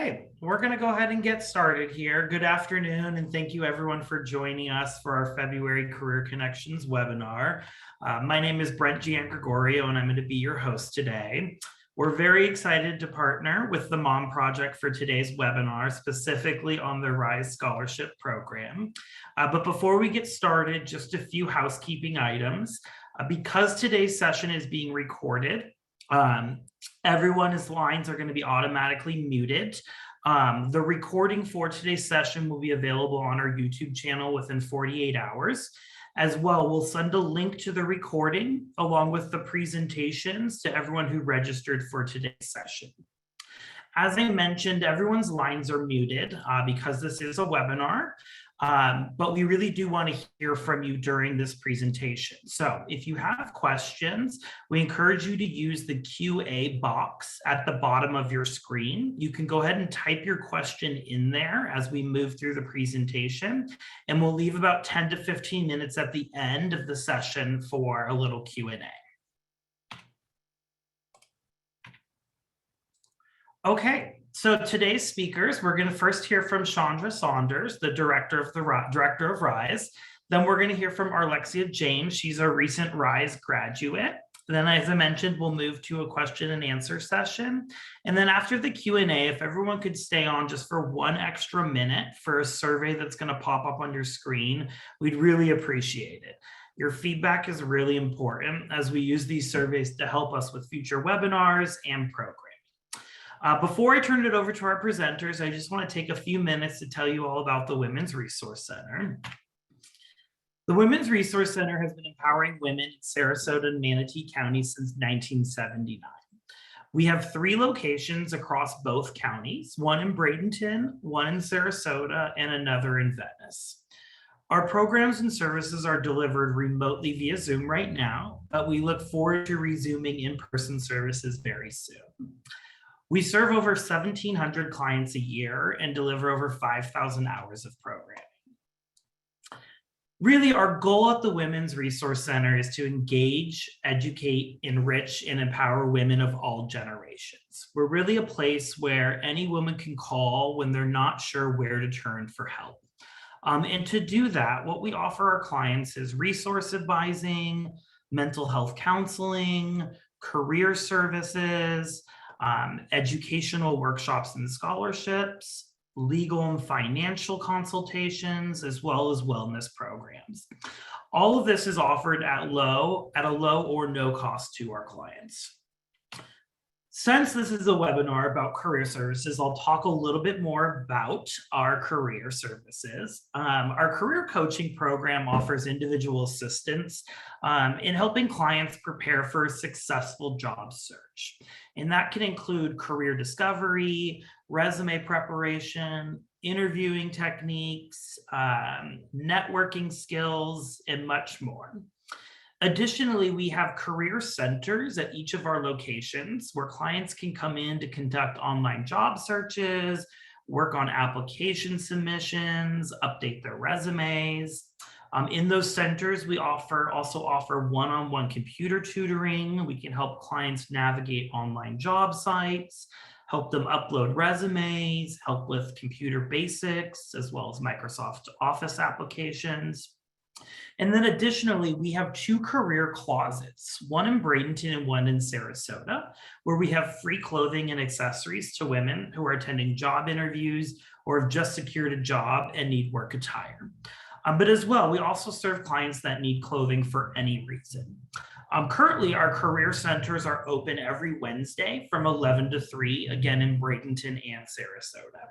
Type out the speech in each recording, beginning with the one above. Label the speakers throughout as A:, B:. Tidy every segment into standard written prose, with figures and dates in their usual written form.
A: Okay, we're going to go ahead and get started here. Good afternoon, and thank you everyone for joining us for our February Career Connections webinar. My name is Brent Giangregorio, and I'm going to be your host today. We're very excited to partner with the Mom Project for today's webinar, specifically on the RISE Scholarship Program. But before we get started, just a few housekeeping items. Because today's session is being recorded, everyone's lines are going to be automatically muted. The recording for today's session will be available on our YouTube channel within 48 hours. As well, we'll send a link to the recording along with the presentations to everyone who registered for today's session. As I mentioned, everyone's lines are muted because this is a webinar, but we really do want to hear from you during this presentation. So if you have questions, we encourage you to use the QA box at the bottom of your screen. You can go ahead and type your question in there as we move through the presentation, and we'll leave about 10 to 15 minutes at the end of the session for a little Q&A. Okay, so today's speakers, we're going to first hear from Chandra Saunders, the director of RISE. Then we're going to hear from Arlexia James. She's a recent RISE graduate. Then, as I mentioned, we'll move to a question and answer session. And then after the Q&A, if everyone could stay on just for 1 extra minute for a survey that's going to pop up on your screen, we'd really appreciate it. Your feedback is really important as we use these surveys to help us with future webinars and programs. Before I turn it over to our presenters, I just want to take a few minutes to tell you all about the Women's Resource Center. The Women's Resource Center has been empowering women in Sarasota and Manatee Counties since 1979. We have 3 locations across both counties, one in Bradenton, one in Sarasota, and another in Venice. Our programs and services are delivered remotely via Zoom right now, but we look forward to resuming in-person services very soon. We serve over 1,700 clients a year and deliver over 5,000 hours of programming. Really, our goal at the Women's Resource Center is to engage, educate, enrich, and empower women of all generations. We're really a place where any woman can call when they're not sure where to turn for help. And to do that, what we offer our clients is resource advising, mental health counseling, career services, educational workshops and scholarships, legal and financial consultations, as well as wellness programs. All of this is offered at a low or no cost to our clients. Since this is a webinar about career services, I'll talk a little bit more about our career services. Our career coaching program offers individual assistance in helping clients prepare for a successful job search. And that can include career discovery, resume preparation, interviewing techniques, networking skills, and much more. Additionally, we have career centers at each of our locations where clients can come in to conduct online job searches, work on application submissions, update their resumes. In those centers, we also offer one-on-one computer tutoring. We can help clients navigate online job sites, help them upload resumes, help with computer basics, as well as Microsoft Office applications. And then additionally, we have 2 career closets, one in Bradenton and one in Sarasota, where we have free clothing and accessories to women who are attending job interviews or have just secured a job and need work attire. But as well, we also serve clients that need clothing for any reason. Currently, our career centers are open every Wednesday from 11 to 3, again in Bradenton and Sarasota.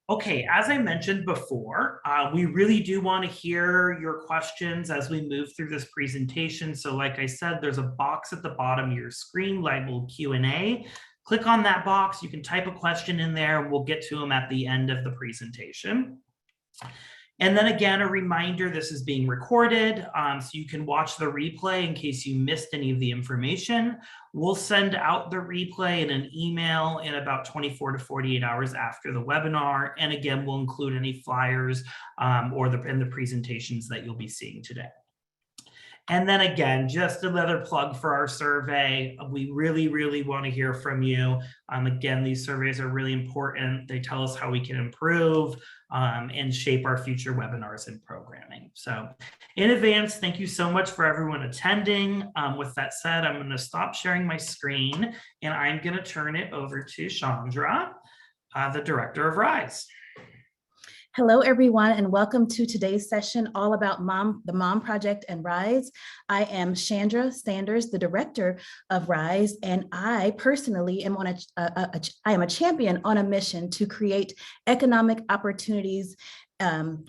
A: Okay, as I mentioned before, we really do want to hear your questions as we move through this presentation. So like I said, there's a box at the bottom of your screen labeled Q&A. Click on that box, you can type a question in there, and we'll get to them at the end of the presentation. And then again, a reminder, this is being recorded, so you can watch the replay in case you missed any of the information. We'll send out the replay in an email in about 24 to 48 hours after the webinar. And again, we'll include any flyers in the presentations that you'll be seeing today. And then again, just another plug for our survey. We really, really want to hear from you. Again, these surveys are really important. They tell us how we can improve and shape our future webinars and programming. So in advance, thank you so much for everyone attending. With that said, I'm going to stop sharing my screen and I'm going to turn it over to Chandra, the director of RISE.
B: Hello, everyone, and welcome to today's session all about the Mom Project and RISE. I am Chandra Sanders, the director of RISE, and I personally am I am a champion on a mission to create economic opportunities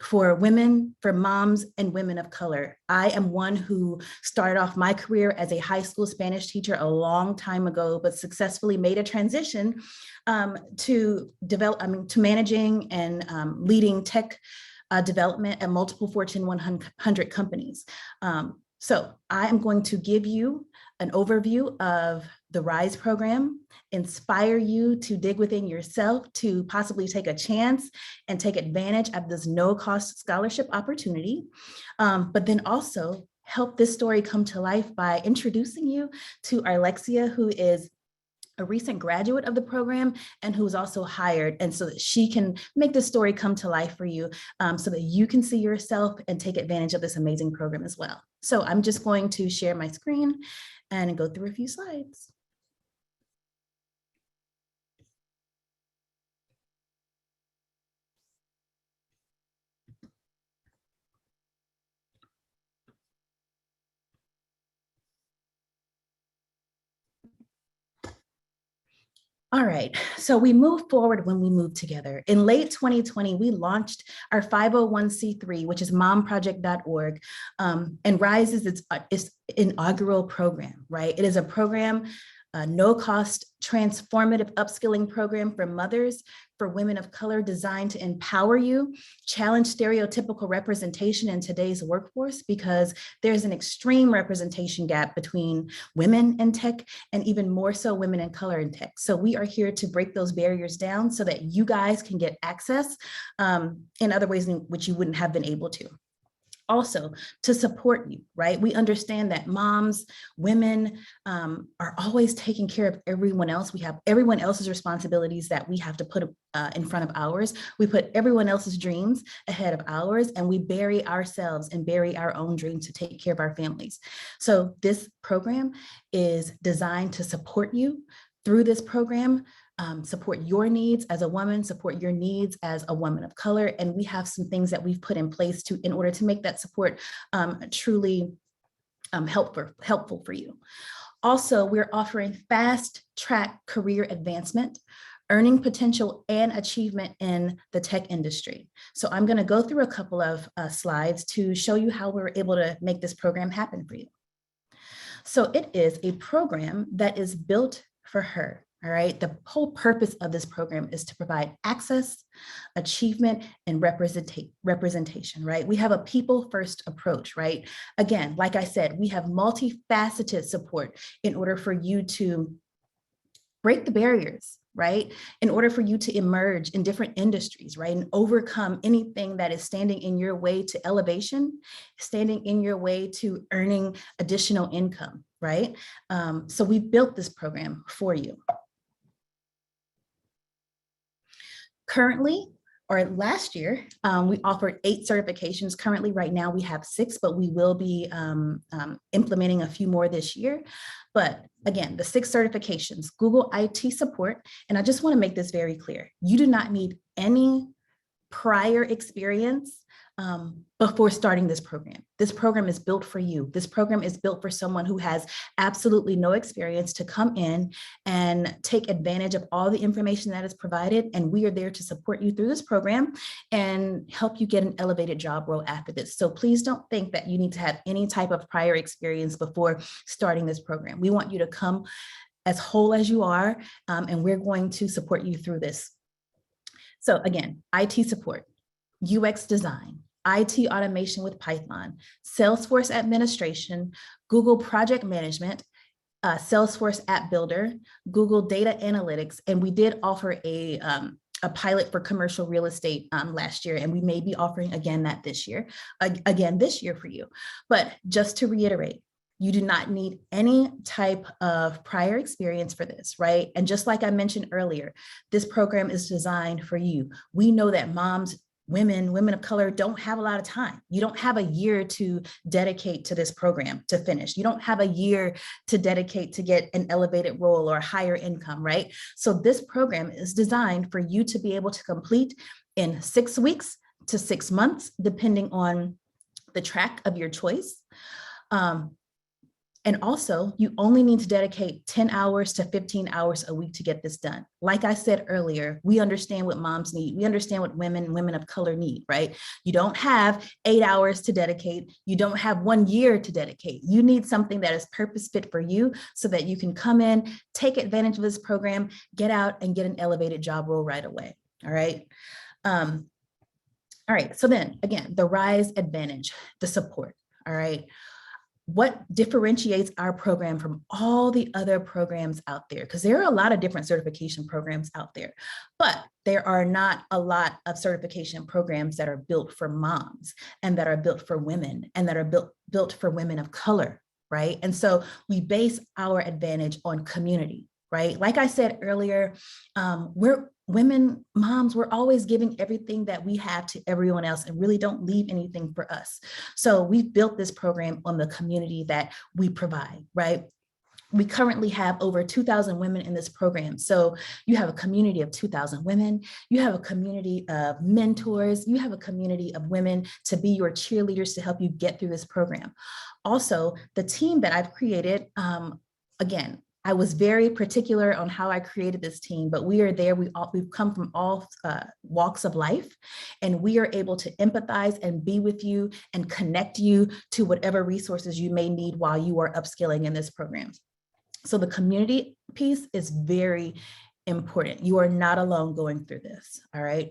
B: for women, for moms, and women of color. I am one who started off my career as a high school Spanish teacher a long time ago, but successfully made a transition to managing and leading tech development at multiple Fortune 100 companies. So I am going to give you an overview of the RISE program, inspire you to dig within yourself to possibly take a chance and take advantage of this no-cost scholarship opportunity, but then also help this story come to life by introducing you to Alexia, who is a recent graduate of the program and who's also hired, and so that she can make this story come to life for you so that you can see yourself and take advantage of this amazing program as well. So I'm just going to share my screen and go through a few slides. All right, so we move forward when we move together. In late 2020, we launched our 501c3, which is momproject.org, and RISE is its inaugural program, right? It is a program, a no-cost transformative upskilling program for mothers, for women of color, designed to empower you, challenge stereotypical representation in today's workforce, because there's an extreme representation gap between women in tech and even more so women in color in tech. So we are here to break those barriers down so that you guys can get access in other ways in which you wouldn't have been able to. Also, to support you, right? We understand that moms, women are always taking care of everyone else. We have everyone else's responsibilities that we have to put in front of ours. We put everyone else's dreams ahead of ours, and we bury ourselves and bury our own dreams to take care of our families. So this program is designed to support you through this program. Support your needs as a woman, support your needs as a woman of color. And we have some things that we've put in place in order to make that support truly helpful for you. Also, we're offering fast track career advancement, earning potential and achievement in the tech industry. So I'm going to go through a couple of slides to show you how we're able to make this program happen for you. So it is a program that is built for her. All right, the whole purpose of this program is to provide access, achievement, and representation, right? We have a people-first approach, right? Again, like I said, we have multifaceted support in order for you to break the barriers, right? In order for you to emerge in different industries, right? And overcome anything that is standing in your way to elevation, standing in your way to earning additional income, right? So we've built this program for you. Currently, or last year, we offered 8 certifications. Currently, right now, we have 6, but we will be implementing a few more this year. But again, the 6 certifications, Google IT support, and I just want to make this very clear. You do not need any prior experience before starting this program. This program is built for you. This program is built for someone who has absolutely no experience to come in and take advantage of all the information that is provided. And we are there to support you through this program and help you get an elevated job role after this. So please don't think that you need to have any type of prior experience before starting this program. We want you to come as whole as you are, and we're going to support you through this. So again, IT support, UX design, IT automation with Python, Salesforce administration, Google project management, Salesforce app builder, Google data analytics, and we did offer a a pilot for commercial real estate last year, and we may be offering again this year for you. But just to reiterate, you do not need any type of prior experience for this, right? And just like I mentioned earlier, this program is designed for you. We know that moms, women of color don't have a lot of time. You don't have a year to dedicate to this program to finish. You don't have a year to dedicate to get an elevated role or higher income, right? So this program is designed for you to be able to complete in 6 weeks to 6 months, depending on the track of your choice. And also, you only need to dedicate 10 hours to 15 hours a week to get this done. Like I said earlier, we understand what moms need. We understand what women of color need, right? You don't have 8 hours to dedicate. You don't have 1 year to dedicate. You need something that is purpose fit for you so that you can come in, take advantage of this program, get out and get an elevated job role right away, all right? All right, so then again, the Rise Advantage, the support, all right? What differentiates our program from all the other programs out there? Because there are a lot of different certification programs out there, but there are not a lot of certification programs that are built for moms and that are built for women and that are built for women of color, right? And so we base our advantage on community, right? Like I said earlier, moms, we're always giving everything that we have to everyone else and really don't leave anything for us. So we've built this program on the community that we provide, right? We currently have over 2,000 women in this program. So you have a community of 2,000 women, you have a community of mentors, you have a community of women to be your cheerleaders to help you get through this program. Also, the team that I've created, again, I was very particular on how I created this team, but we are there. We've come from all walks of life, and we are able to empathize and be with you and connect you to whatever resources you may need while you are upskilling in this program. So the community piece is very important. You are not alone going through this, all right?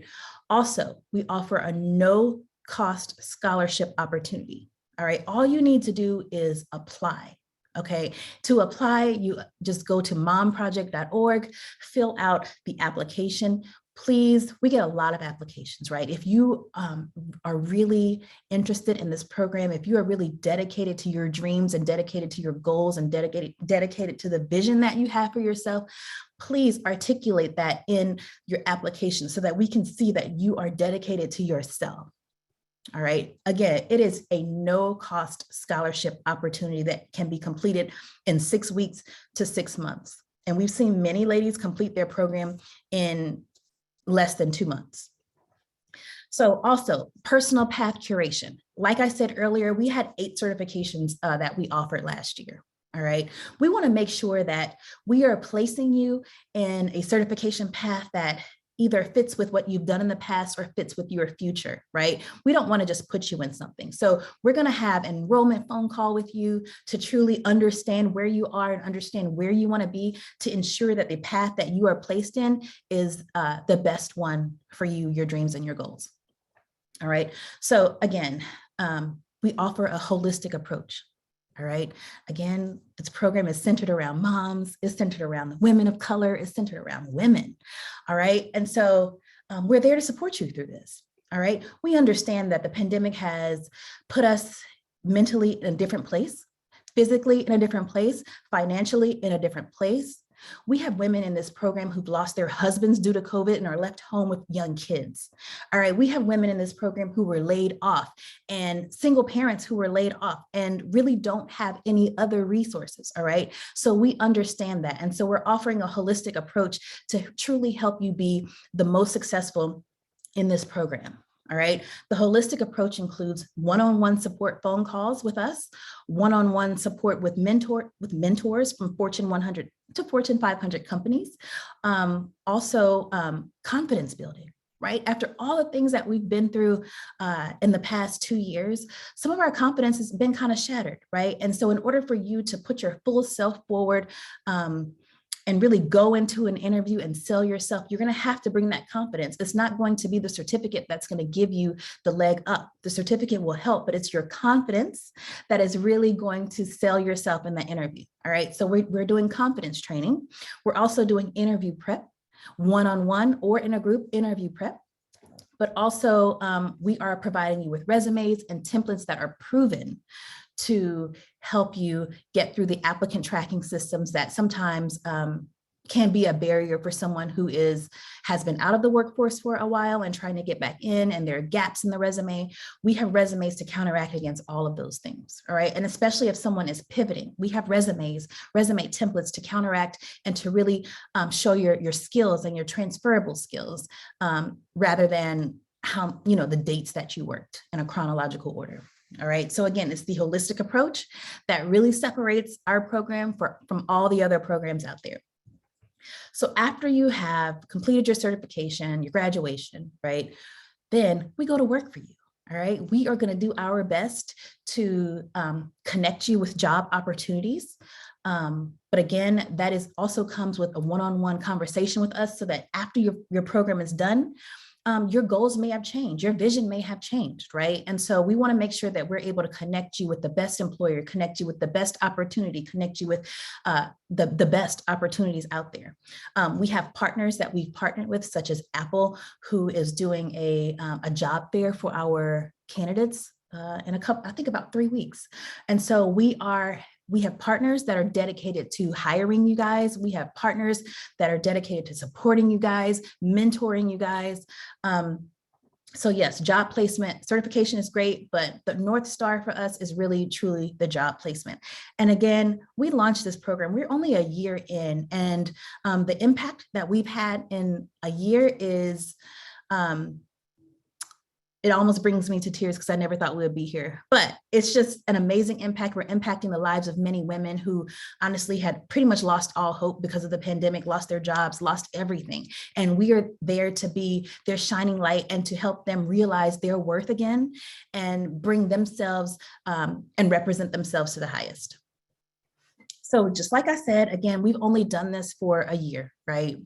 B: Also, we offer a no-cost scholarship opportunity, all right? All you need to do is apply. Okay, to apply, you just go to momproject.org, fill out the application. Please, we get a lot of applications, right? If you are really interested in this program, if you are really dedicated to your dreams and dedicated to your goals and dedicated to the vision that you have for yourself, please articulate that in your application so that we can see that you are dedicated to yourself. All right. Again, it is a no-cost scholarship opportunity that can be completed in 6 weeks to 6 months. And we've seen many ladies complete their program in less than 2 months. So also personal path curation. Like I said earlier, we had 8 certifications that we offered last year. All right. We want to make sure that we are placing you in a certification path that either fits with what you've done in the past or fits with your future, right? We don't want to just put you in something. So we're going to have an enrollment phone call with you to truly understand where you are and understand where you want to be to ensure that the path that you are placed in is the best one for you, your dreams and your goals. All right. So again, we offer a holistic approach. All right. Again, this program is centered around moms, is centered around the women of color, is centered around women. All right. And so we're there to support you through this. All right. We understand that the pandemic has put us mentally in a different place, physically in a different place, financially in a different place. We have women in this program who've lost their husbands due to COVID and are left home with young kids. All right, we have women in this program who were laid off and single parents who were laid off and really don't have any other resources, all right? So we understand that. And so we're offering a holistic approach to truly help you be the most successful in this program. All right. The holistic approach includes one-on-one support phone calls with us, one-on-one support with mentors from Fortune 100 to Fortune 500 companies. Also, confidence building, right? After all the things that we've been through in the past 2 years, some of our confidence has been kind of shattered, right? And so in order for you to put your full self forward, and really go into an interview and sell yourself, you're going to have to bring that confidence. It's not going to be the certificate that's going to give you the leg up. The certificate will help, but it's your confidence that is really going to sell yourself in that interview. All right. So we're doing confidence training. We're also doing interview prep. one-on-one or in a group interview prep. But also we are providing you with resumes and templates that are proven to help you get through the applicant tracking systems that sometimes can be a barrier for someone who has been out of the workforce for a while and trying to get back in, and there are gaps in the resume. We have resumes to counteract against all of those things, all right? And especially if someone is pivoting, we have resume templates to counteract and to really show your skills and your transferable skills rather than how, the dates that you worked in a chronological order. All right. So again, it's the holistic approach that really separates our program from all the other programs out there. So after you have completed your certification, your graduation, right, then we go to work for you. All right. We are going to do our best to connect you with job opportunities. But again, that also comes with a one-on-one conversation with us so that after your program is done, your goals may have changed, your vision may have changed, right? And so we want to make sure that we're able to connect you with the best employer, connect you with the best opportunity, connect you with the best opportunities out there. We have partners that we've partnered with, such as Apple, who is doing a job fair for our candidates in I think about 3 weeks. And so we have partners that are dedicated to hiring you guys. We have partners that are dedicated to supporting you guys, mentoring you guys. So yes, job placement, certification is great, but the North Star for us is really, truly the job placement. And again, we launched this program, we're only a year in, and the impact that we've had in a year is, it almost brings me to tears because I never thought we would be here, but it's just an amazing impact. We're impacting the lives of many women who honestly had pretty much lost all hope because of the pandemic, lost their jobs, lost everything. And we are there to be their shining light and to help them realize their worth again and bring themselves and represent themselves to the highest. So just like I said, again, we've only done this for a year, right?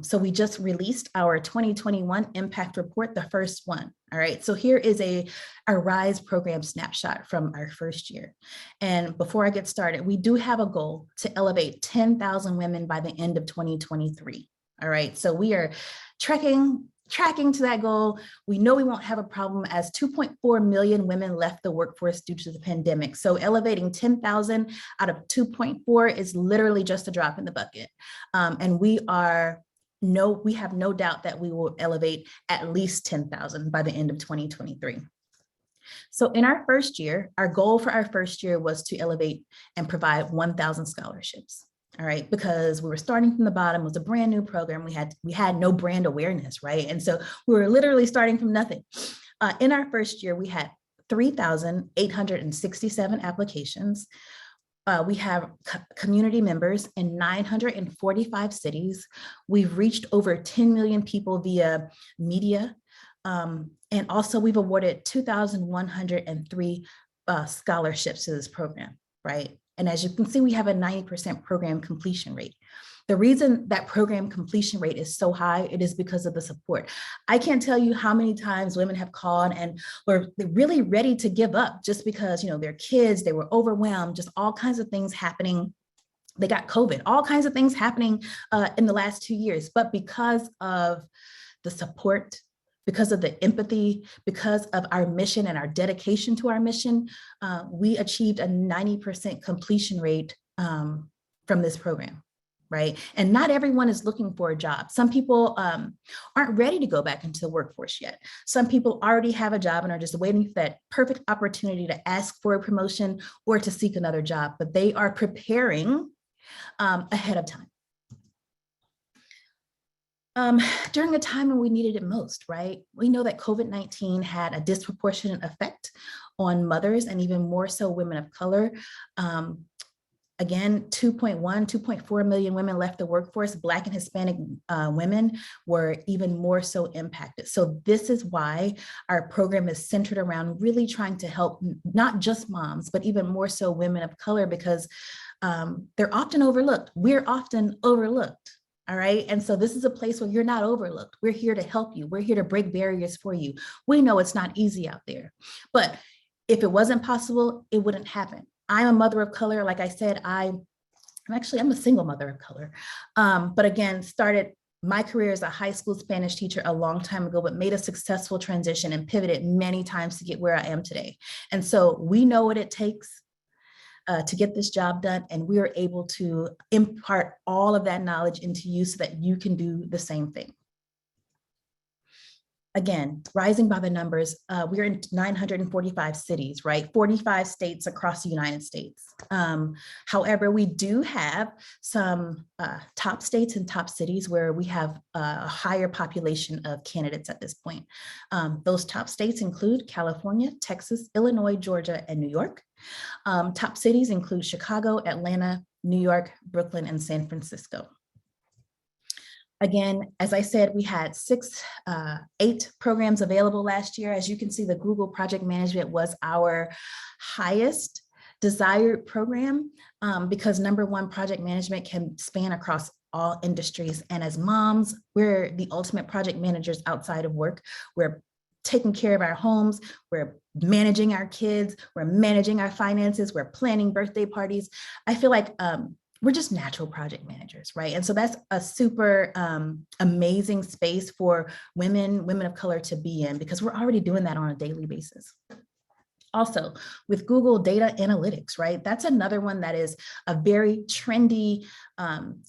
B: So we just released our 2021 impact report, the first one. All right, so here is a RISE program snapshot from our first year. And before I get started, we do have a goal to elevate 10,000 women by the end of 2023. All right, so we are tracking to that goal. We know we won't have a problem as 2.4 million women left the workforce due to the pandemic. So elevating 10,000 out of 2.4 is literally just a drop in the bucket. And we have no doubt that we will elevate at least 10,000 by the end of 2023. So in our first year, our goal for our first year was to elevate and provide 1,000 scholarships. All right, because we were starting from the bottom, it was a brand new program. We had no brand awareness, right? And so we were literally starting from nothing. In our first year, we had 3,867 applications. We have community members in 945 cities. We've reached over 10 million people via media. And also we've awarded 2,103 scholarships to this program, right? And as you can see, we have a 90% program completion rate. The reason that program completion rate is so high, it is because of the support. I can't tell you how many times women have called and were really ready to give up just because, their kids, they were overwhelmed, just all kinds of things happening. They got COVID, all kinds of things happening in the last 2 years. But because of the support, because of the empathy, because of our mission and our dedication to our mission, we achieved a 90% completion rate from this program, right? And not everyone is looking for a job. Some people aren't ready to go back into the workforce yet. Some people already have a job and are just waiting for that perfect opportunity to ask for a promotion or to seek another job, but they are preparing ahead of time. During a time when we needed it most, right? We know that COVID-19 had a disproportionate effect on mothers and even more so women of color. Again, 2.4 million women left the workforce. Black and Hispanic women were even more so impacted. So this is why our program is centered around really trying to help not just moms, but even more so women of color, because they're often overlooked. We're often overlooked. All right. And so this is a place where you're not overlooked. We're here to help you. We're here to break barriers for you. We know it's not easy out there, but if it wasn't possible, it wouldn't happen. I'm a mother of color. Like I said, I'm a single mother of color. But again, started my career as a high school Spanish teacher a long time ago, but made a successful transition and pivoted many times to get where I am today. And so we know what it takes to get this job done, and we are able to impart all of that knowledge into you so that you can do the same thing. Again, rising by the numbers, we're in 945 cities, right? 45 states across the United States. However, we do have some top states and top cities where we have a higher population of candidates at this point. Those top states include California, Texas, Illinois, Georgia, and New York. Top cities include Chicago, Atlanta, New York, Brooklyn, and San Francisco. Again, as I said, we had 8 programs available last year. As you can see, the Google Project Management was our highest desired program because number one, project management can span across all industries. And as moms, we're the ultimate project managers outside of work. We're taking care of our homes, we're managing our kids, we're managing our finances, we're planning birthday parties. I feel like we're just natural project managers, right? And so that's a super amazing space for women of color to be in, because we're already doing that on a daily basis. Also, with Google data analytics, right? That's another one that is a very trendy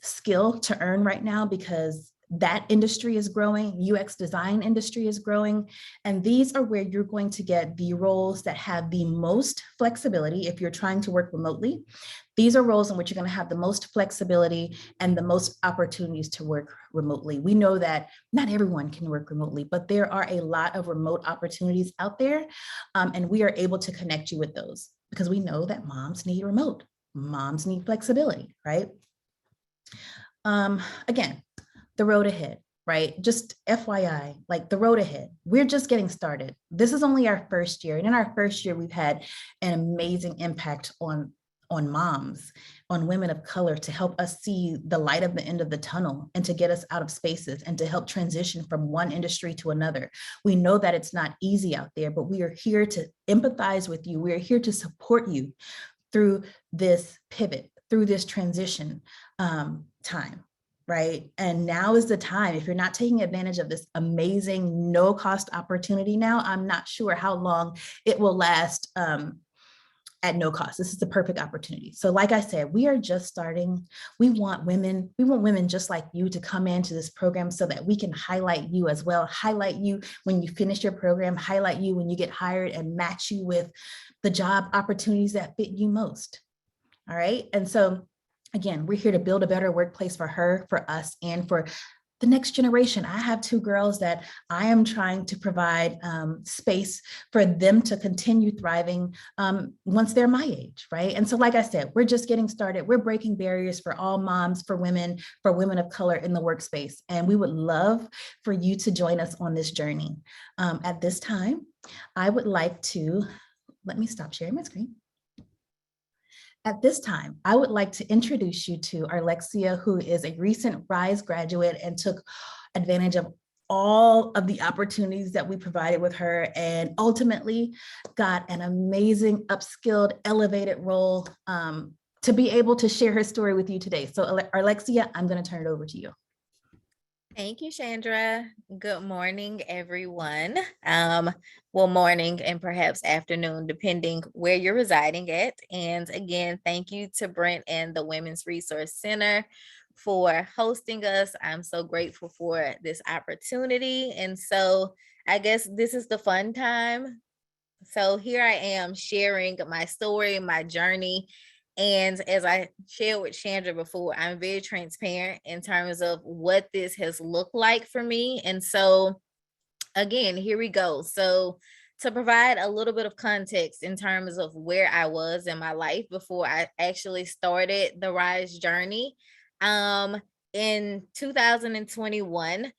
B: skill to earn right now, because that industry is growing, UX design industry is growing, and these are where you're going to get the roles that have the most flexibility if you're trying to work remotely. These are roles in which you're going to have the most flexibility and the most opportunities to work remotely. We know that not everyone can work remotely, but there are a lot of remote opportunities out there, and we are able to connect you with those because we know that moms need remote, moms need flexibility, right? Again, the road ahead, right? Just FYI, like the road ahead, we're just getting started. This is only our first year. And in our first year, we've had an amazing impact on moms, on women of color, to help us see the light at the end of the tunnel and to get us out of spaces and to help transition from one industry to another. We know that it's not easy out there, but we are here to empathize with you. We are here to support you through this pivot, through this transition time. Right? And now is the time. If you're not taking advantage of this amazing no cost opportunity now, I'm not sure how long it will last at no cost. This is the perfect opportunity. So like I said, we are just starting. We want women just like you to come into this program so that we can highlight you as well, highlight you when you finish your program, highlight you when you get hired, and match you with the job opportunities that fit you most. All right. And so again, we're here to build a better workplace for her, for us, and for the next generation. I have 2 girls that I am trying to provide space for them to continue thriving once they're my age, right? And so, like I said, we're just getting started. We're breaking barriers for all moms, for women of color in the workspace. And we would love for you to join us on this journey. At this time, I would like to, let me stop sharing my screen. At this time, I would like to introduce you to Arlexia, who is a recent RISE graduate and took advantage of all of the opportunities that we provided with her, and ultimately got an amazing, upskilled, elevated role to be able to share her story with you today. So Arlexia, I'm going to turn it over to you.
C: Thank you, Chandra. Good morning, everyone. Well, morning and perhaps afternoon, depending where you're residing at. And again, thank you to Brent and the Women's Resource Center for hosting us. I'm so grateful for this opportunity. And so I guess this is the fun time. So here I am sharing my story, my journey. And as I shared with Chandra before, I'm very transparent in terms of what this has looked like for me. And so again, here we go. So to provide a little bit of context in terms of where I was in my life before I actually started the RISE journey, in 2021,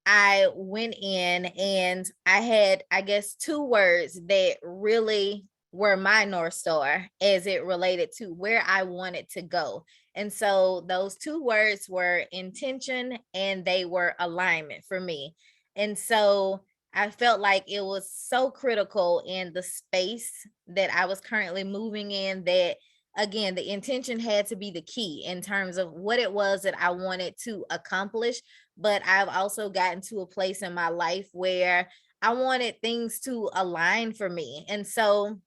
C: I went in and I had, I guess, 2 words that really were my North Star as it related to where I wanted to go. And so those 2 words were intention and they were alignment for me. And so I felt like it was so critical in the space that I was currently moving in that again, the intention had to be the key in terms of what it was that I wanted to accomplish. But I've also gotten to a place in my life where I wanted things to align for me. And so,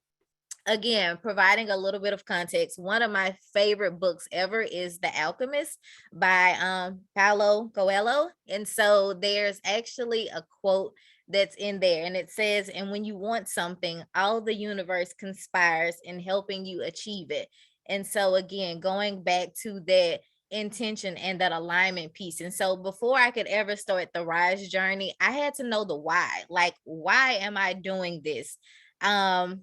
C: again, providing a little bit of context, one of my favorite books ever is The Alchemist by Paulo Coelho. And so there's actually a quote that's in there, and it says, and when you want something, all the universe conspires in helping you achieve it. And so, again, going back to that intention and that alignment piece. And so before I could ever start the Rise journey, I had to know the why. Like, why am I doing this? And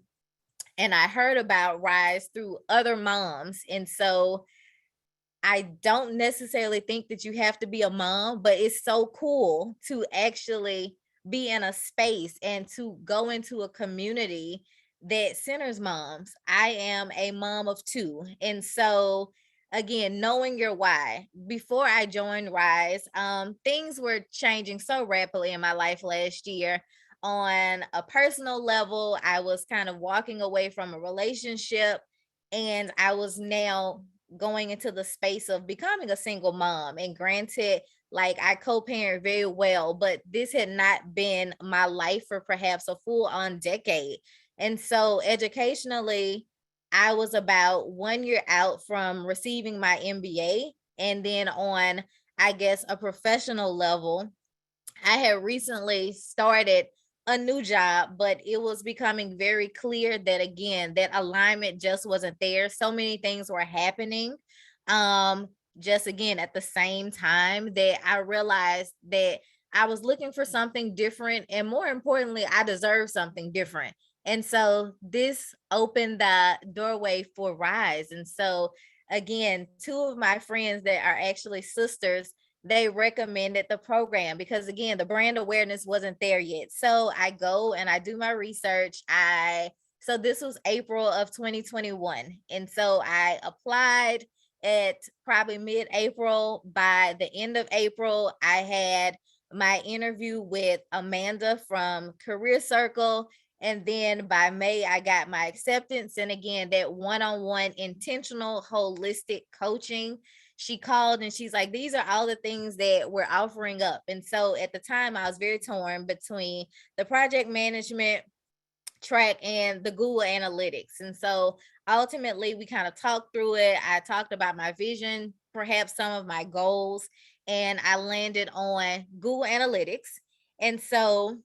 C: I heard about Rise through other moms. And so I don't necessarily think that you have to be a mom, but it's so cool to actually be in a space and to go into a community that centers moms. I am a mom of two. And so, again, knowing your why. Before I joined Rise, things were changing so rapidly in my life last year. On a personal level, I was kind of walking away from a relationship, and I was now going into the space of becoming a single mom. And granted, like, I co-parent very well, but this had not been my life for perhaps a full on decade. And so educationally, I was about 1 year out from receiving my MBA. And then on, I guess, a professional level, I had recently started a new job, but it was becoming very clear that, again, that alignment just wasn't there. So many things were happening. Just again, at the same time, that I realized that I was looking for something different. And more importantly, I deserve something different. And so this opened the doorway for Rise. And so, again, two of my friends that are actually sisters, they recommended the program because, again, the brand awareness wasn't there yet. So I go and I do my research. So this was April of 2021. And so I applied at probably mid-April. By the end of April, I had my interview with Amanda from Career Circle. And then by May, I got my acceptance. And again, that one-on-one intentional holistic coaching. She called and she's like, these are all the things that we're offering up. And so at the time, I was very torn between the project management track and the Google Analytics. And so ultimately, we kind of talked through it. I talked about my vision, perhaps some of my goals, and I landed on Google Analytics. And so,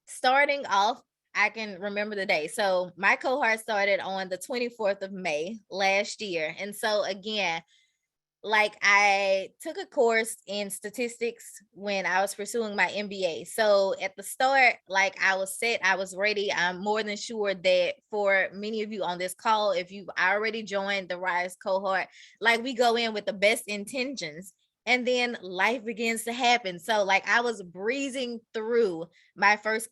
C: starting off, I can remember the day. So my cohort started on the 24th of May last year. And so, again, like, I took a course in statistics when I was pursuing my MBA. So at the start, like, I was set, I was ready. I'm more than sure that for many of you on this call, if you've already joined the Rise cohort, like, we go in with the best intentions and then life begins to happen. So, like, I was breezing through my first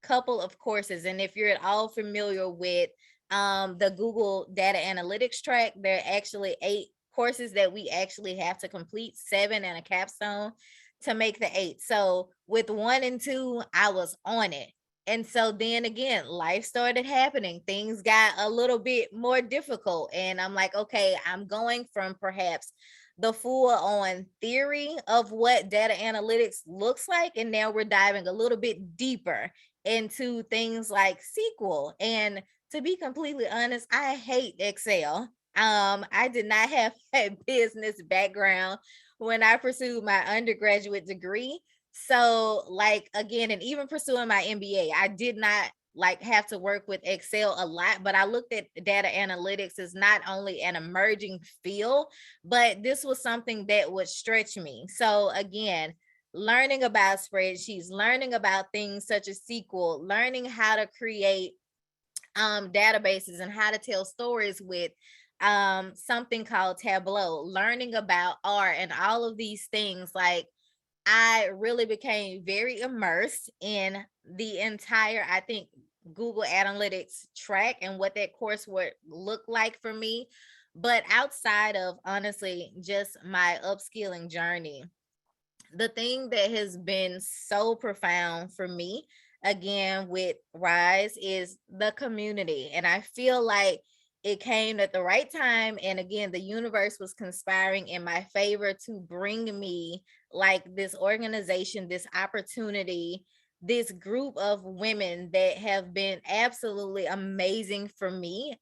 C: couple of courses. And if you're at all familiar with the Google data analytics track, there are actually 8 courses that we actually have to complete, 7 and a capstone to make the 8. So with 1 and 2, I was on it. And so then again, life started happening. Things got a little bit more difficult. And I'm like, okay, I'm going from perhaps the full on theory of what data analytics looks like. And now we're diving a little bit deeper into things like SQL. And to be completely honest, I hate Excel. I did not have a business background when I pursued my undergraduate degree. So, like, again, and even pursuing my MBA, I did not like have to work with Excel a lot, but I looked at data analytics as not only an emerging field, but this was something that would stretch me. So again, learning about spreadsheets, learning about things such as SQL, learning how to create databases and how to tell stories with something called Tableau, learning about R and all of these things. Like, I really became very immersed in the entire, I think, Google Analytics track and what that course would look like for me. But outside of, honestly, just my upskilling journey, the thing that has been so profound for me, again, with Rise, is the community. And I feel like it came at the right time. And again, the universe was conspiring in my favor to bring me like this organization, this opportunity, this group of women that have been absolutely amazing for me.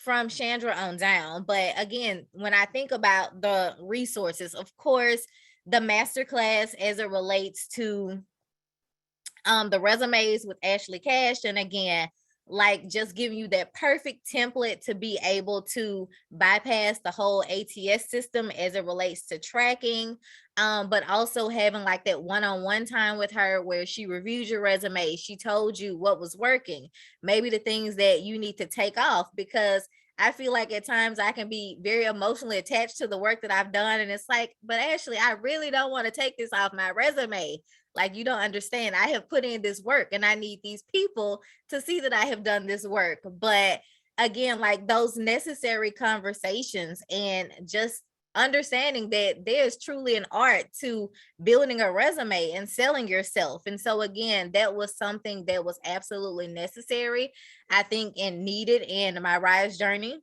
C: From Chandra on down. But again, when I think about the resources, of course, the masterclass as it relates to the resumes with Ashley Cash, and again, like just giving you that perfect template to be able to bypass the whole ATS system as it relates to tracking, but also having like that one-on-one time with her where she reviews your resume, she told you what was working, maybe the things that you need to take off, because I feel like at times I can be very emotionally attached to the work that I've done. And it's like, but Ashley, I really don't want to take this off my resume. Like, you don't understand. I have put in this work and I need these people to see that I have done this work. But again, like those necessary conversations and just understanding that there's truly an art to building a resume and selling yourself. And so again, that was something that was absolutely necessary, I think, and needed in my Rise journey.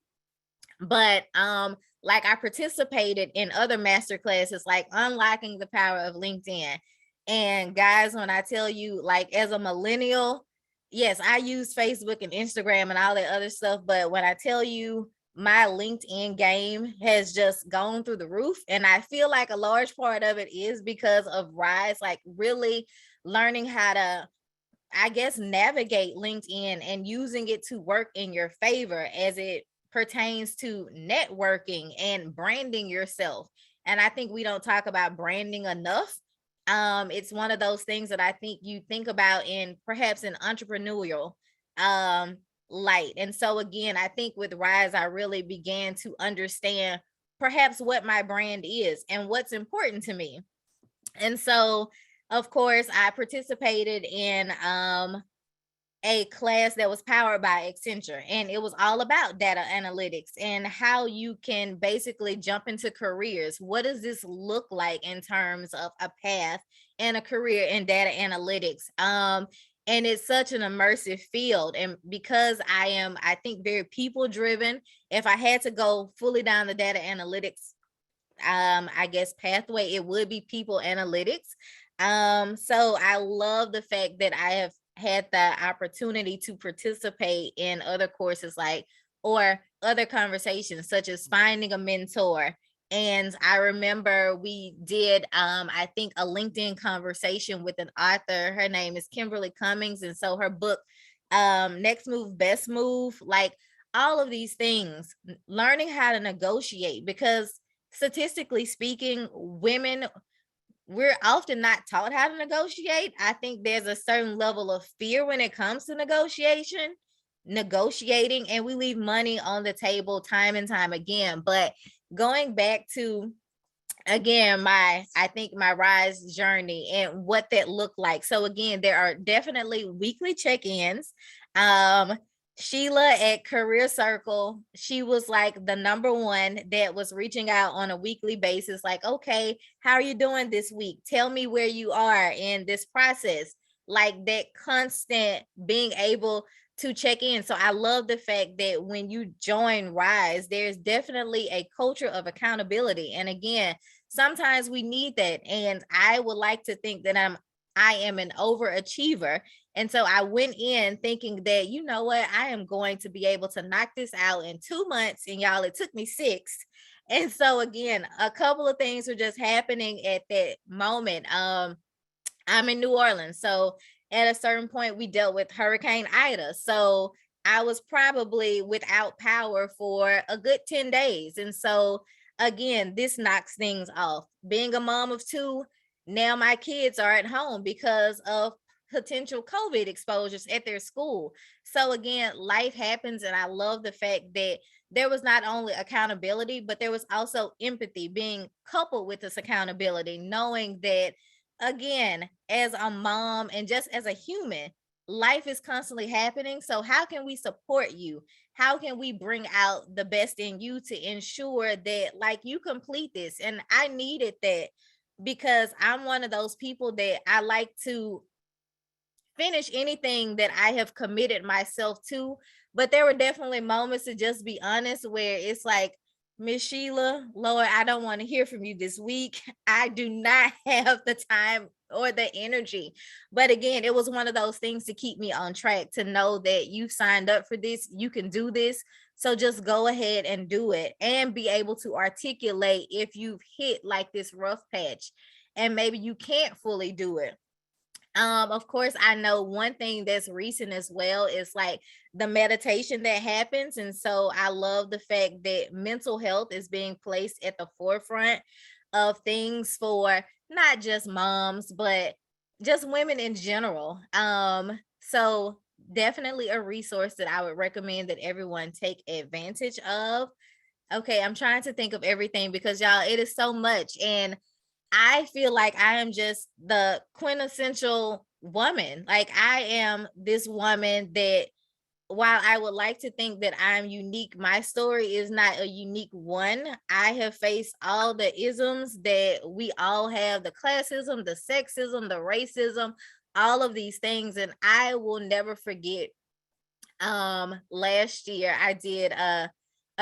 C: But like I participated in other master classes like unlocking the power of LinkedIn. And guys, when I tell you, like as a millennial, yes, I use Facebook and Instagram and all that other stuff, but when I tell you my LinkedIn game has just gone through the roof, and I feel like a large part of it is because of Rise, like really learning how to, I guess, navigate LinkedIn and using it to work in your favor as it pertains to networking and branding yourself. And I think we don't talk about branding enough. It's one of those things that I think you think about in perhaps an entrepreneurial light. And so again, I think with Rise, I really began to understand perhaps what my brand is and what's important to me. And so, of course, I participated in a class that was powered by Accenture, and it was all about data analytics and how you can basically jump into careers. What does this look like in terms of a path and a career in data analytics? And it's such an immersive field. And because I am, I think, very people driven, if I had to go fully down the data analytics, I guess, pathway, it would be people analytics. So I love the fact that I have had the opportunity to participate in other courses like, or other conversations such as finding a mentor. And I remember we did, I think, a LinkedIn conversation with an author. Her name is Kimberly Cummings. And so her book, Next Move, Best Move, like all of these things, learning how to negotiate, because statistically speaking, women, we're often not taught how to negotiate. I think there's a certain level of fear when it comes to negotiating, and we leave money on the table time and time again. But going back to, again, I think my Rise journey and what that looked like. So again, there are definitely weekly check-ins. Sheila at Career Circle, she was like the number one that was reaching out on a weekly basis, like, okay, how are you doing this week? Tell me where you are in this process. Like that constant being able to check in. So I love the fact that when you join Rise, there's definitely a culture of accountability. And again, sometimes we need that. And I would like to think that I am an overachiever. And so I went in thinking that, you know what, I am going to be able to knock this out in 2 months. And y'all, it took me 6. And so again, a couple of things were just happening at that moment. I'm in New Orleans. So at a certain point, we dealt with Hurricane Ida. So I was probably without power for a good 10 days. And so again, this knocks things off. Being a mom of 2, now my kids are at home because of potential COVID exposures at their school. So again, life happens. And I love the fact that there was not only accountability, but there was also empathy being coupled with this accountability, knowing that, again, as a mom and just as a human, life is constantly happening. So how can we support you? How can we bring out the best in you to ensure that like you complete this? And I needed that, because I'm one of those people that I like to finish anything that I have committed myself to but there were definitely moments, to just be honest, where it's like, Miss Sheila, Lord, I don't want to hear from you this week. I do not have the time or the energy. But again, it was one of those things to keep me on track, to know that you signed up for this, you can do this. So just go ahead and do it, and be able to articulate if you've hit like this rough patch and maybe you can't fully do it. Of course, I know one thing that's recent as well is like the meditation that happens. And so I love the fact that mental health is being placed at the forefront of things for not just moms, but just women in general. So definitely a resource that I would recommend that everyone take advantage of. Okay, I'm trying to think of everything, because y'all, it is so much. And I feel like I am just the quintessential woman. Like, I am this woman that, while I would like to think that I'm unique, my story is not a unique one. I have faced all the isms that we all have, the classism, the sexism, the racism, all of these things. And I will never forget, last year I did a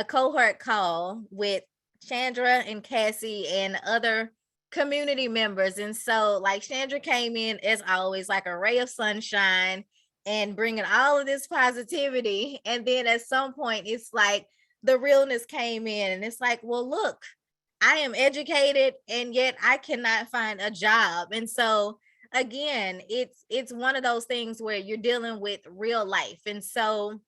C: cohort call with Chandra and Cassie and other community members. And so, like, Chandra came in as always, like a ray of sunshine and bringing all of this positivity. And then at some point, it's like the realness came in, and it's like, well, look, I am educated and yet I cannot find a job. And so again, it's one of those things where you're dealing with real life. And so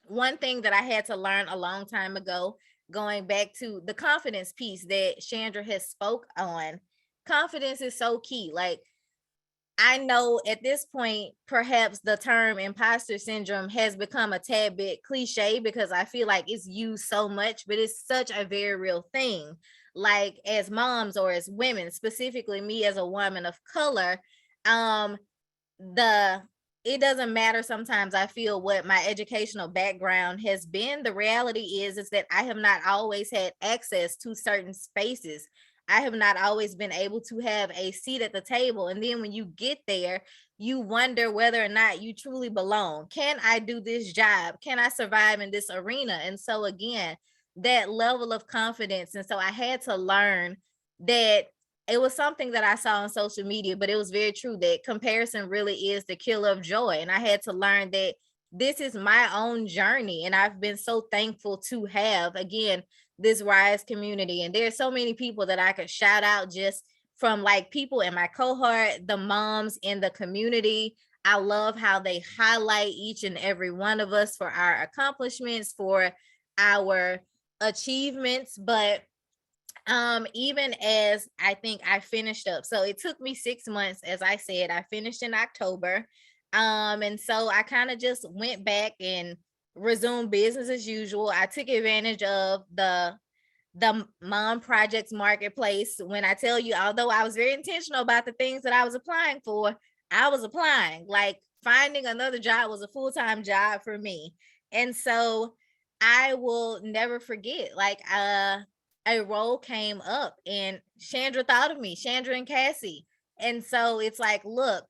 C: one thing that I had to learn a long time ago, going back to the confidence piece that Chandra has spoke on, confidence is so key. Like, I know at this point, perhaps the term imposter syndrome has become a tad bit cliche, because I feel like it's used so much, but it's such a very real thing. Like, as moms, or as women, specifically me as a woman of color, um, the it doesn't matter sometimes, I feel, what my educational background has been. The reality is that I have not always had access to certain spaces. I have not always been able to have a seat at the table. And then when you get there, you wonder whether or not you truly belong. Can I do this job? Can I survive in this arena? And so again, that level of confidence. And so I had to learn that it was something that I saw on social media, but it was very true that comparison really is the killer of joy. And I had to learn that this is my own journey. And I've been so thankful to have, again, this Rise community. And there's so many people that I could shout out, just from like people in my cohort, the moms in the community. I love how they highlight each and every one of us for our accomplishments, for our achievements. But even as I think I finished up, so it took me 6 months, as I said, I finished in October. And so I kind of just went back and resumed business as usual. I took advantage of the mom projects marketplace. When I tell you, although I was very intentional about the things that I was applying for, I was applying. Like, finding another job was a full-time job for me. And so I will never forget, like, a role came up and Chandra thought of me, Chandra and Cassie. And so it's like, look,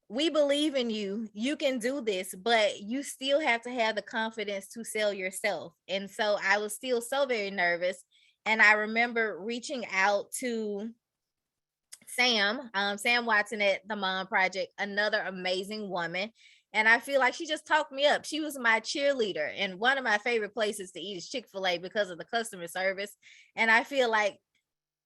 C: we believe in you. You can do this, but you still have to have the confidence to sell yourself. And so I was still so very nervous. And I remember reaching out to Sam Watson at the Mom Project, another amazing woman. And I feel like she just talked me up. She was my cheerleader. And one of my favorite places to eat is Chick-fil-A because of the customer service. And I feel like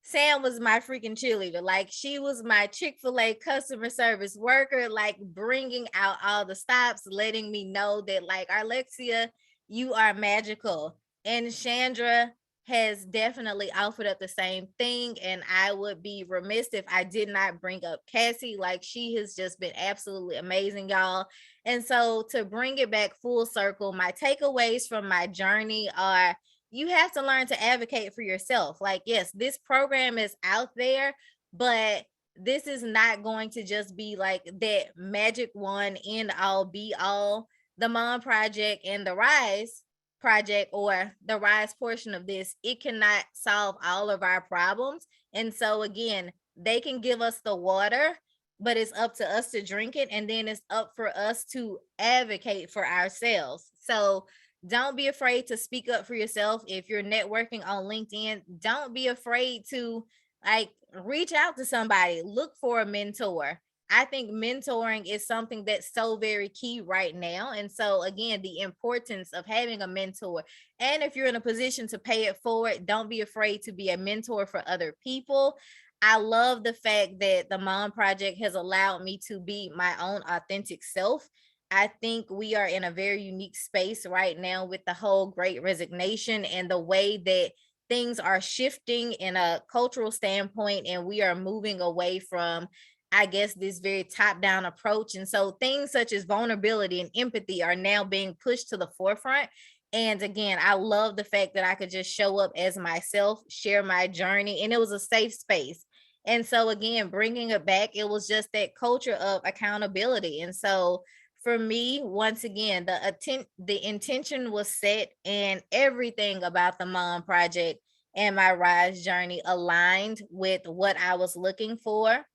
C: Sam was my freaking cheerleader. Like, she was my Chick-fil-A customer service worker, like bringing out all the stops, letting me know that, like, Alexia, you are magical. And Chandra has definitely offered up the same thing. And I would be remiss if I did not bring up Cassie. Like, she has just been absolutely amazing, y'all. And so to bring it back full circle, my takeaways from my journey are, you have to learn to advocate for yourself. Like, yes, this program is out there, but this is not going to just be like that magic one, end all be all. The Mom Project and the Rise Project, or the Rise portion of this, it cannot solve all of our problems. And so again, they can give us the water, but it's up to us to drink it. And then it's up for us to advocate for ourselves. So don't be afraid to speak up for yourself. If you're networking on LinkedIn, don't be afraid to like reach out to somebody, look for a mentor. I think mentoring is something that's so very key right now. And so again, the importance of having a mentor. And if you're in a position to pay it forward, don't be afraid to be a mentor for other people. I love the fact that the Mom Project has allowed me to be my own authentic self. I think we are in a very unique space right now with the whole great resignation and the way that things are shifting in a cultural standpoint, and we are moving away from, I guess, this very top-down approach. And so things such as vulnerability and empathy are now being pushed to the forefront. And again, I love the fact that I could just show up as myself, share my journey, and it was a safe space. And so again, bringing it back, it was just that culture of accountability. And so for me, once again, the intention was set, and everything about the Mom Project and my Rise journey aligned with what I was looking for.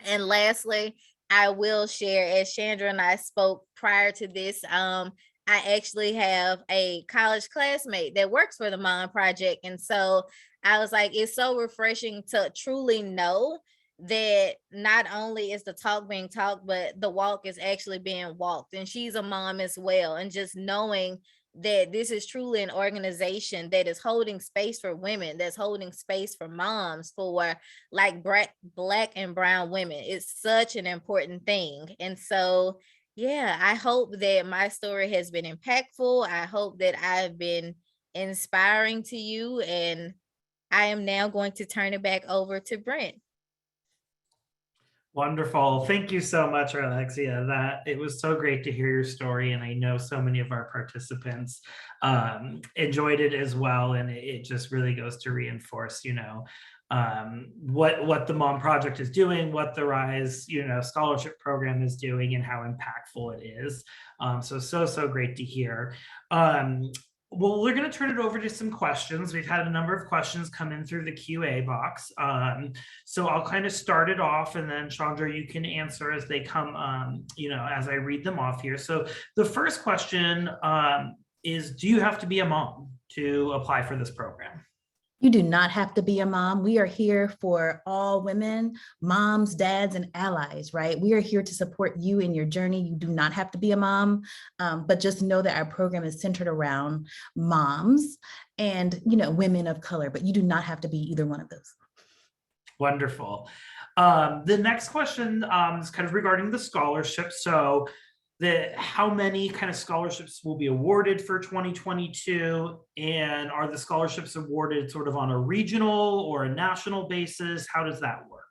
C: And lastly, I will share, as Chandra and I spoke prior to this, I actually have a college classmate that works for the Mom Project. And so I was like, it's so refreshing to truly know that not only is the talk being talked, but the walk is actually being walked. And she's a mom as well. And just knowing that this is truly an organization that is holding space for women, that's holding space for moms, for like Black and brown women. It's such an important thing. And so, yeah, I hope that my story has been impactful. I hope that I've been inspiring to you. And I am now going to turn it back over to Brent.
A: Wonderful. Thank you so much, Alexia. That it was so great to hear your story. And I know so many of our participants enjoyed it as well. And it just really goes to reinforce, what the Mom Project is doing, what the Rise, scholarship program is doing, and how impactful it is. So great to hear. Well, we're going to turn it over to some questions. We've had a number of questions come in through the QA box. So I'll kind of start it off, and then Chandra, you can answer as they come, as I read them off here. So the first question is, do you have to be a mom to apply for this program?
B: You do not have to be a mom. We are here for all women, moms, dads, and allies, right? We are here to support you in your journey. You do not have to be a mom, but just know that our program is centered around moms and, women of color, but you do not have to be either one of those.
A: Wonderful. The next question is kind of regarding the scholarship. So how many kind of scholarships will be awarded for 2022, and are the scholarships awarded sort of on a regional or a national basis? How does that work?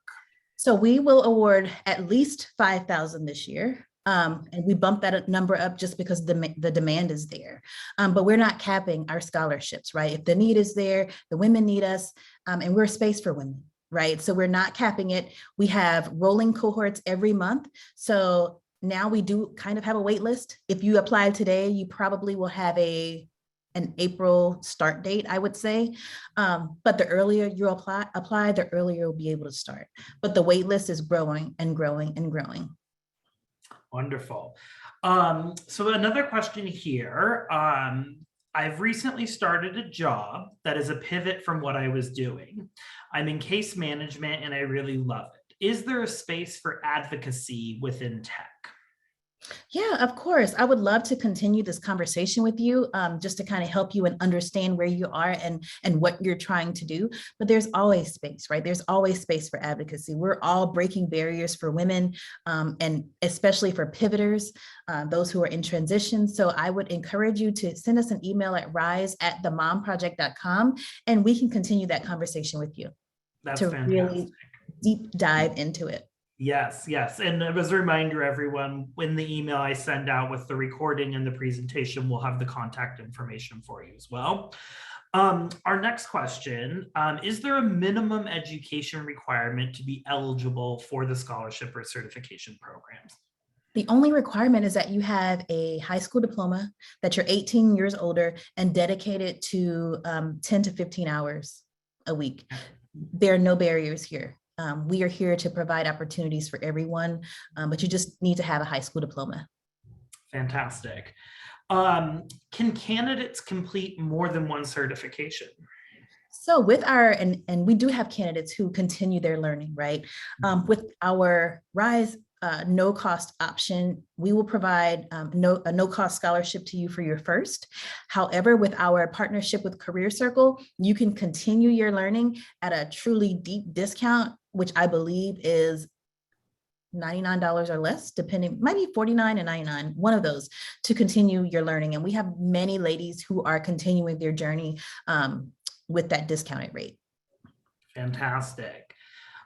B: So we will award at least 5,000 this year. And we bump that number up just because the demand is there. But we're not capping our scholarships, right? If the need is there, the women need us, and we're a space for women, right? So we're not capping it. We have rolling cohorts every month. So now we do kind of have a wait list. If you apply today, you probably will have an April start date, I would say. But the earlier you apply, the earlier you'll be able to start. But the wait list is growing and growing and growing.
A: Wonderful. So another question here. I've recently started a job that is a pivot from what I was doing. I'm in case management and I really love it. Is there a space for advocacy within tech?
B: Yeah, of course. I would love to continue this conversation with you, just to kind of help you and understand where you are and what you're trying to do. But there's always space, right? There's always space for advocacy. We're all breaking barriers for women, and especially for pivoters, those who are in transition. So I would encourage you to send us an email at rise@themomproject.com, and we can continue that conversation with you.
A: That's
B: to
A: fantastic.
B: Really deep dive into it.
A: Yes. And as a reminder, everyone, in the email I send out with the recording and the presentation, we'll have the contact information for you as well. Our next question, is there a minimum education requirement to be eligible for the scholarship or certification programs?
B: The only requirement is that you have a high school diploma, that you're 18 years older, and dedicated to 10 to 15 hours a week. There are no barriers here. We are here to provide opportunities for everyone, but you just need to have a high school diploma.
A: Fantastic. Can candidates complete more than one certification?
B: So with our, and we do have candidates who continue their learning, right? With our RISE no cost option, we will provide a no cost scholarship to you for your first. However, with our partnership with Career Circle, you can continue your learning at a truly deep discount, which I believe is $99 or less, depending, might be $49 and $99, one of those, to continue your learning. And we have many ladies who are continuing their journey with that discounted rate.
A: Fantastic.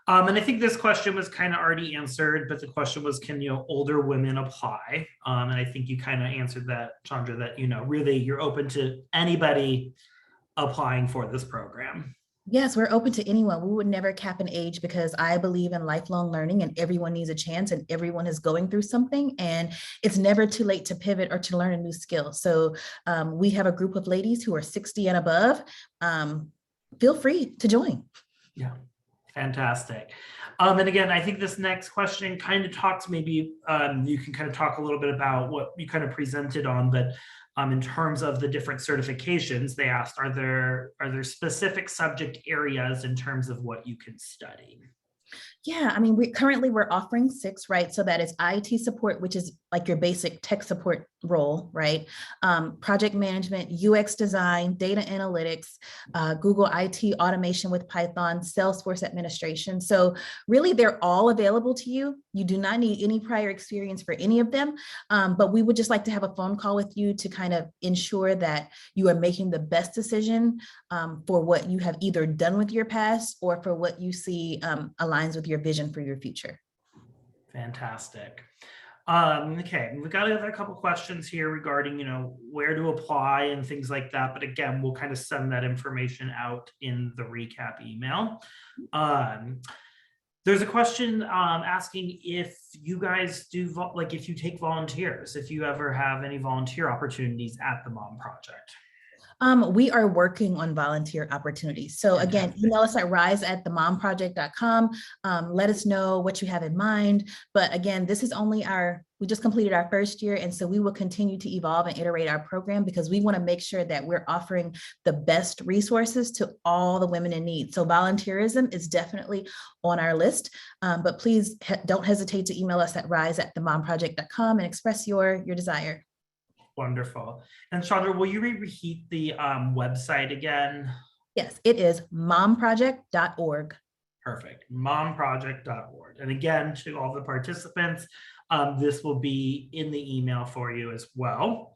A: And I think this question was kind of already answered, but the question was, can older women apply? And I think you kind of answered that, Chandra, that really you're open to anybody applying for this program.
B: Yes, we're open to anyone. We would never cap an age because I believe in lifelong learning and everyone needs a chance and everyone is going through something, and it's never too late to pivot or to learn a new skill. So we have a group of ladies who are 60 and above. Feel free to join.
A: Yeah, fantastic. And again, I think this next question kind of talks, maybe you can kind of talk a little bit about what you kind of presented on, but in terms of the different certifications, they asked, are there specific subject areas in terms of what you can study?
B: Yeah, I mean, we're offering 6, right? So that is IT support, which is like your basic tech support role, right? Project management, UX design, data analytics, Google IT automation with Python, Salesforce administration. So really, they're all available to you. You do not need any prior experience for any of them, but we would just like to have a phone call with you to kind of ensure that you are making the best decision for what you have either done with your past or for what you see aligns with your vision for your future.
A: Fantastic. Okay, we've got a couple questions here regarding, where to apply and things like that. But again, we'll kind of send that information out in the recap email. There's a question asking if you guys do, if you take volunteers, if you ever have any volunteer opportunities at the Mom Project.
B: We are working on volunteer opportunities. So again, email us at rise@themomproject.com. Let us know what you have in mind. But again, this is only we just completed our first year. And so we will continue to evolve and iterate our program because we want to make sure that we're offering the best resources to all the women in need. So volunteerism is definitely on our list, but please don't hesitate to email us at rise@themomproject.com and express your desire.
A: Wonderful. And Chandra, will you repeat the website again?
B: Yes, it is momproject.org.
A: Perfect. Momproject.org. And again, to all the participants, this will be in the email for you as well.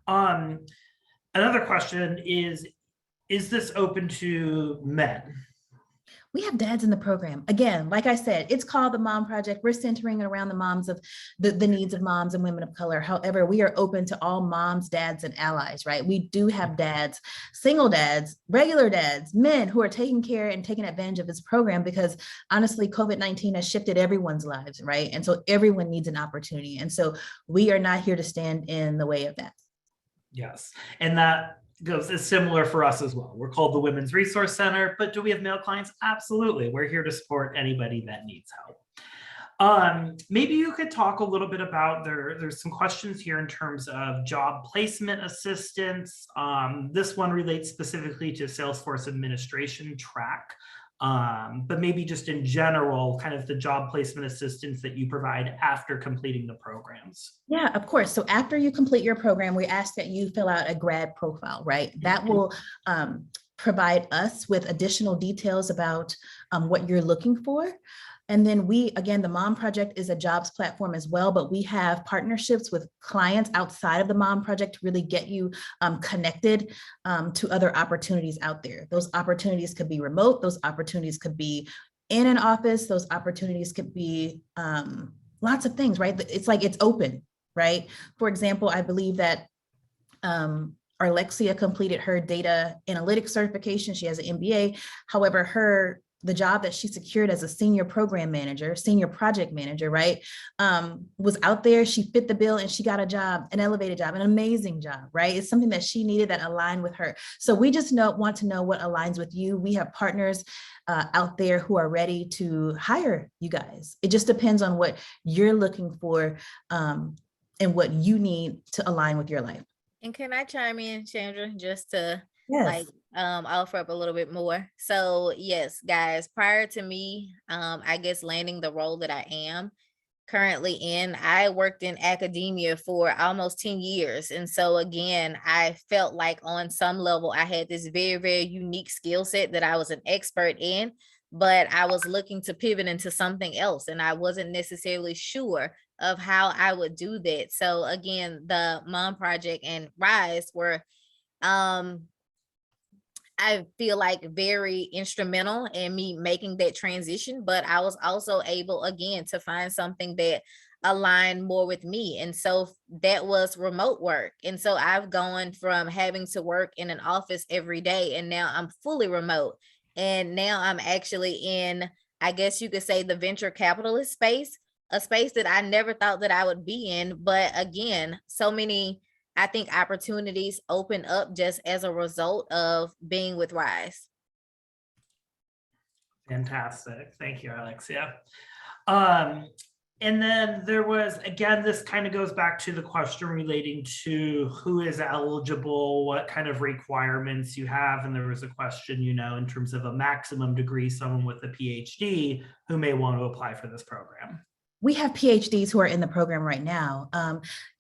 A: Another question is this open to men?
B: We have dads in the program. Again, like I said, it's called the Mom Project. We're centering it around the moms of the needs of moms and women of color. However, we are open to all moms, dads, and allies, right? We do have dads, single dads, regular dads, men who are taking care and taking advantage of this program because honestly, COVID-19 has shifted everyone's lives, right? And so everyone needs an opportunity. And so we are not here to stand in the way of that.
A: Yes. And that is similar for us as well. We're called the Women's Resource Center, but do we have male clients? Absolutely. We're here to support anybody that needs help. Maybe you could talk a little bit about, there's some questions here in terms of job placement assistance. This one relates specifically to Salesforce administration track. But maybe just in general, kind of the job placement assistance that you provide after completing the programs.
B: Yeah, of course. So after you complete your program, we ask that you fill out a grad profile, right? That will provide us with additional details about what you're looking for. And then again, the Mom Project is a jobs platform as well, but we have partnerships with clients outside of the Mom Project to really get you connected to other opportunities out there. Those opportunities could be remote, those opportunities could be in an office, those opportunities could be lots of things, right? It's like it's open, right? For example, I believe that Arlexia completed her data analytics certification. She has an MBA. However, her the job that she secured as a senior program manager, senior project manager, right, was out there. She fit the bill and she got a job, an elevated job, an amazing job, right? It's something that she needed that aligned with her. So we just want to know what aligns with you. We have partners out there who are ready to hire you guys. It just depends on what you're looking for and what you need to align with your life.
C: And can I chime in, Chandra, just to
B: Yes.
C: offer up a little bit more? So yes, guys, prior to me, I guess landing the role that I am currently in, I worked in academia for almost 10 years. And so again, I felt like on some level, I had this very, very unique skill set that I was an expert in, but I was looking to pivot into something else. And I wasn't necessarily sure of how I would do that. So again, the Mom Project and Rise were, I feel like, very instrumental in me making that transition, but I was also able again to find something that aligned more with me. And so that was remote work. And so I've gone from having to work in an office every day, and now I'm fully remote. And now I'm actually in, I guess you could say, the venture capitalist space, a space that I never thought that I would be in. But again, so many, I think, opportunities open up just as a result of being with Rise.
A: Fantastic. Thank you, Alexia. And then there was, again, this kind of goes back to the question relating to who is eligible, what kind of requirements you have. And there was a question, you know, in terms of a maximum degree, someone with a PhD who may want to apply for this program.
B: We have PhDs who are in the program right now.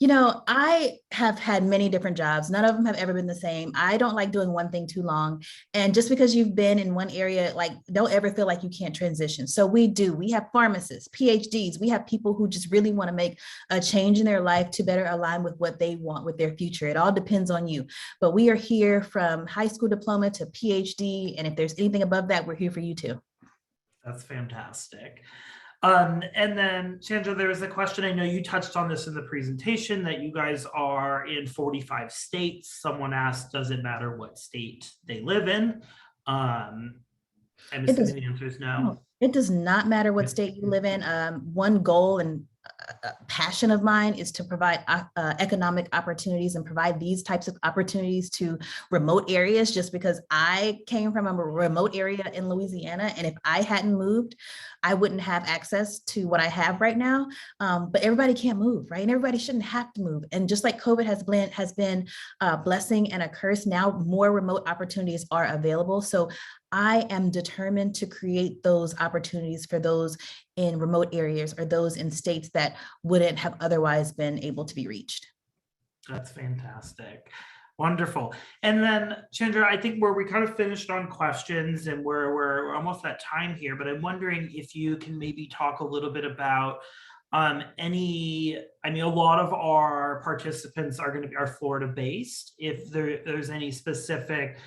B: You know, I have had many different jobs. None of them have ever been the same. I don't like doing one thing too long. And just because you've been in one area, like, don't ever feel like you can't transition. So we have pharmacists, PhDs. We have people who just really want to make a change in their life to better align with what they want with their future. It all depends on you. But we are here from high school diploma to PhD. And if there's anything above that, we're here for you too.
A: That's fantastic. And then, Chandra, there was a question, I know you touched on this in the presentation, that you guys are in 45 states. Someone asked, does it matter what state they live in? I'm assuming the answer is no.
B: It does not matter what state you live in. One goal and passion of mine is to provide economic opportunities and provide these types of opportunities to remote areas, just because I came from a remote area in Louisiana, and if I hadn't moved, I wouldn't have access to what I have right now. But everybody can't move, right? And everybody shouldn't have to move. And just like COVID has been a blessing and a curse, now more remote opportunities are available. So I am determined to create those opportunities for those in remote areas or those in states that wouldn't have otherwise been able to be reached.
A: That's fantastic. Wonderful. And then, Chandra, I think we kind of finished on questions, and we're almost at time here, but I'm wondering if you can maybe talk a little bit about a lot of our participants are Florida based. If there's any specific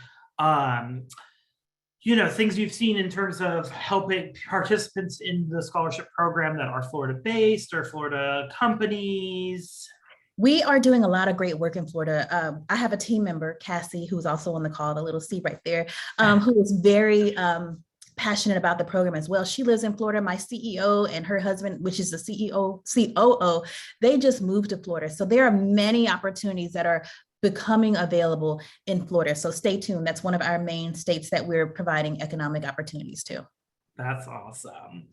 A: things you've seen in terms of helping participants in the scholarship program that are Florida based or Florida companies.
B: We are doing a lot of great work in Florida. I have a team member, Cassie, who's also on the call, the little C right there, who is very passionate about the program as well. She lives in Florida. My CEO and her husband, which is the COO, they just moved to Florida. So there are many opportunities that are becoming available in Florida. So stay tuned. That's one of our main states that we're providing economic opportunities to.
A: That's awesome.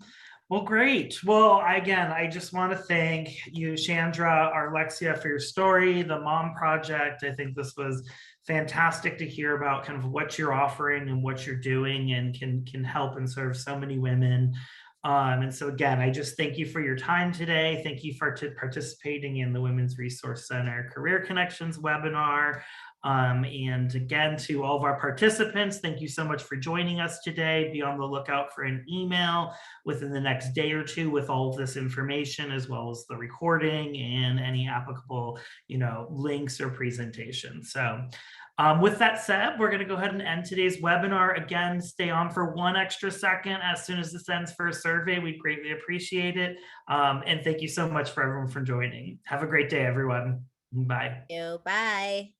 A: Well, great. Well, again, I just want to thank you, Chandra, or Alexia, for your story, the Mom Project. I think this was fantastic to hear about kind of what you're offering and what you're doing, and can help and serve so many women. And so again, I just thank you for your time today. Thank you for participating in the Women's Resource Center Career Connections webinar. And again, to all of our participants, thank you so much for joining us today. Be on the lookout for an email within the next day or two with all of this information, as well as the recording and any applicable, links or presentations. So with that said, we're going to go ahead and end today's webinar. Again, stay on for 1 extra second as soon as this ends for a survey. We'd greatly appreciate it. And thank you so much for everyone for joining. Have a great day, everyone. Bye.
C: Bye.